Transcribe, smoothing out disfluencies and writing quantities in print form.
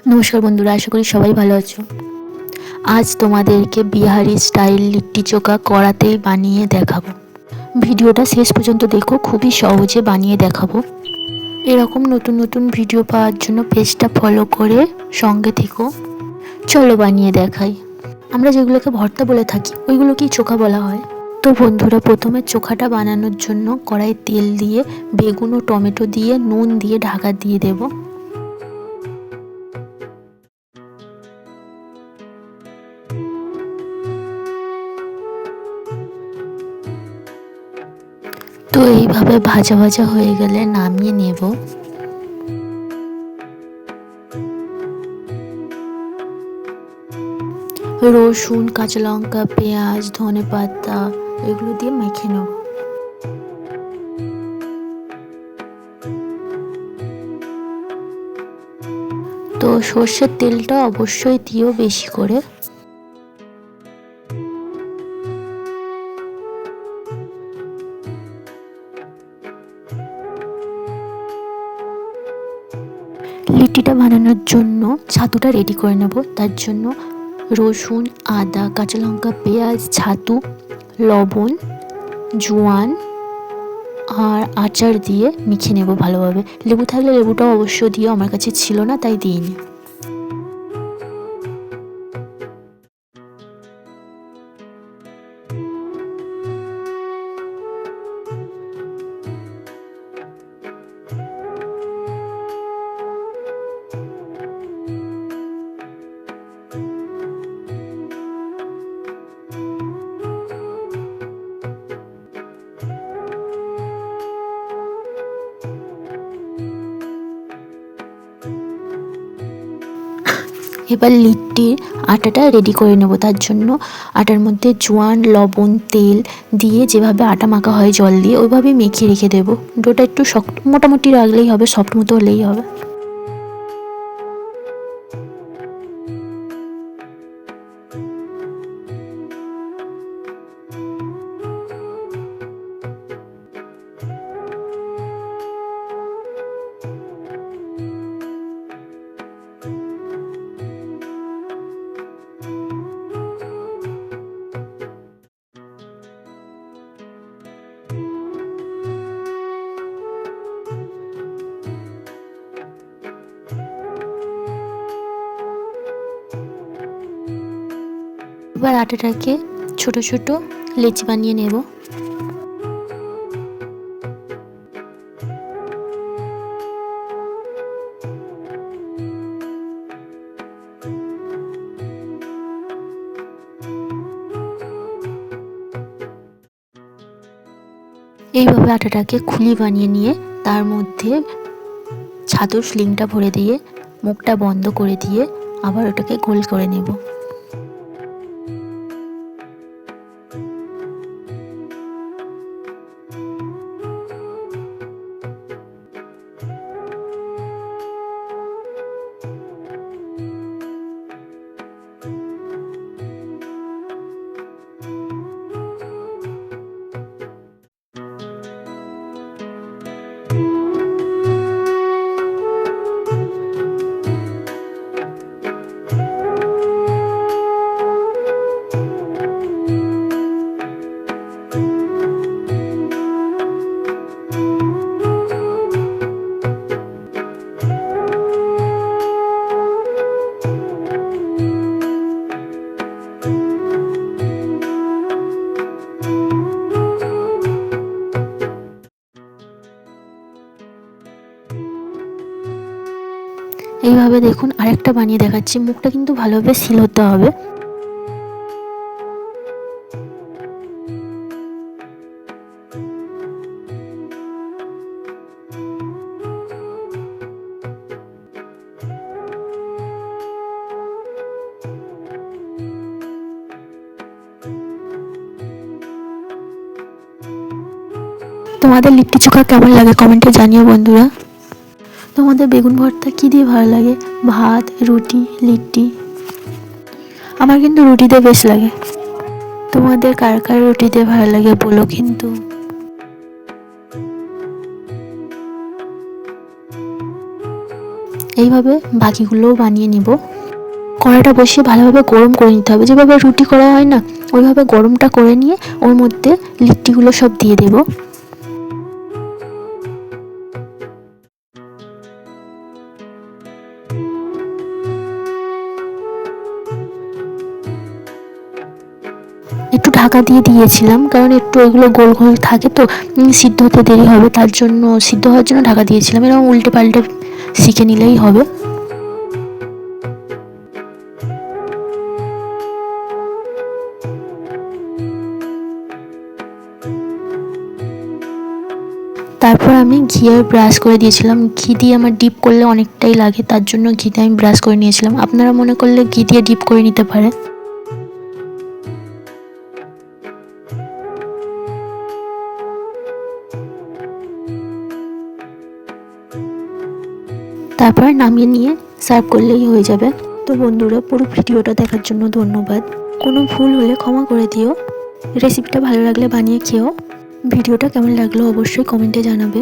নমস্কার বন্ধুরা, আশা করি সবাই ভালো আছো। আজ তোমাদেরকে বিহারি স্টাইল লিট্টি চোখা কড়াতেই বানিয়ে দেখাবো। ভিডিওটা শেষ পর্যন্ত দেখো, খুবই সহজে বানিয়ে দেখাবো। এরকম নতুন নতুন ভিডিও পাওয়ার জন্য পেজটা ফলো করে সঙ্গে থেকো। চলো বানিয়ে দেখাই। আমরা যেগুলোকে ভর্তা বলে থাকি ওইগুলোকেই চোখা বলা হয়। তো বন্ধুরা, প্রথমে চোখাটা বানানোর জন্য কড়াই তেল দিয়ে বেগুন ও টমেটো দিয়ে নুন দিয়ে ঢাকা দিয়ে দেবো। তো এইভাবে ভাজা ভাজা হয়ে গেলে নামিয়ে নেব। রসুন, কাঁচা লঙ্কা, পেঁয়াজ, ধনেপাতা এগুলো দিয়ে মেখে নেব। তো সর্ষের তেলটা অবশ্যই দিও বেশি করে। লিট্টিটা বানানোর জন্য ছাতুটা রেডি করে নেব। তার জন্য রসুন, আদা, কাঁচা লঙ্কা, পেঁয়াজ, ছাতু, লবণ, জোয়ান আর আচার দিয়ে মেখে নেব ভালোভাবে। লেবু থাকলে লেবুটাও অবশ্য দিও, আমার কাছে ছিল না তাই দিইনি। এবার লিট্টির আটাটা রেডি করে নেব। তার জন্য আটার মধ্যে জোয়ান, লবণ, তেল দিয়ে যেভাবে আটা মাখা হয় জল দিয়ে ওইভাবেই মেখে রেখে দেবো। ডোটা একটু শক্ত মোটামুটি রাখলেই হবে, সফট মতো হলেই হবে। এবার আটাটাকে ছোট ছোট লেচি বানিয়ে নেব। এইভাবে আটাটাকে খুলি বানিয়ে নিয়ে তার মধ্যে ছাতুর স্লিংটা ভরে দিয়ে মুখটা বন্ধ করে দিয়ে আবার ওটাকে গোল করে নেব। এইভাবে দেখুন, আরেকটা বানিয়ে দেখাচ্ছি। মুখটা কিন্তু ভালোভাবে সিল হতে হবে। তোমাদের লিট্টি চোখা কেমন লাগে কমেন্টে জানিও বন্ধুরা। তোমাদের বেগুন ভর্তা কী দিয়ে ভালো লাগে? ভাত, রুটি, লিট্টি? আমার কিন্তু রুটিতে বেশ লাগে। তোমাদের কার কার রুটিতে ভালো লাগে বলো কিন্তু। এইভাবে বাকিগুলোও বানিয়ে নেব। কড়াইটা বসিয়ে ভালোভাবে গরম করে নিতে হবে, যেভাবে রুটি করা হয় না ওইভাবে গরমটা করে নিয়ে ওর মধ্যে লিট্টিগুলো সব দিয়ে দেব। একটু ঢাকা দিয়ে দিয়েছিলাম, কারণ একটু এগুলো গোল গোল থাকে তো সিদ্ধ হতে দেরি হবে, তার জন্য সিদ্ধ হওয়ার জন্য ঢাকা দিয়েছিলাম। এরকম উল্টে পাল্টে শিখে নিলেই হবে। তারপর আমি ঘিয়ে ব্রাশ করে দিয়েছিলাম। ঘি দিয়ে আমার ডিপ করলে অনেকটাই লাগে, তার জন্য ঘিতে আমি ব্রাশ করে নিয়েছিলাম। আপনারা মনে করলে ঘি দিয়ে ডিপ করে নিতে পারেন। তারপর নামিয়ে নিয়ে সার্ভ করলেই হয়ে যাবে। তো বন্ধুরা, পুরো ভিডিওটা দেখার জন্য ধন্যবাদ। কোনো ভুল হলে ক্ষমা করে দিও। রেসিপিটা ভালো লাগলে বানিয়ে খেও। ভিডিওটা কেমন লাগলো অবশ্যই কমেন্টে জানাবে।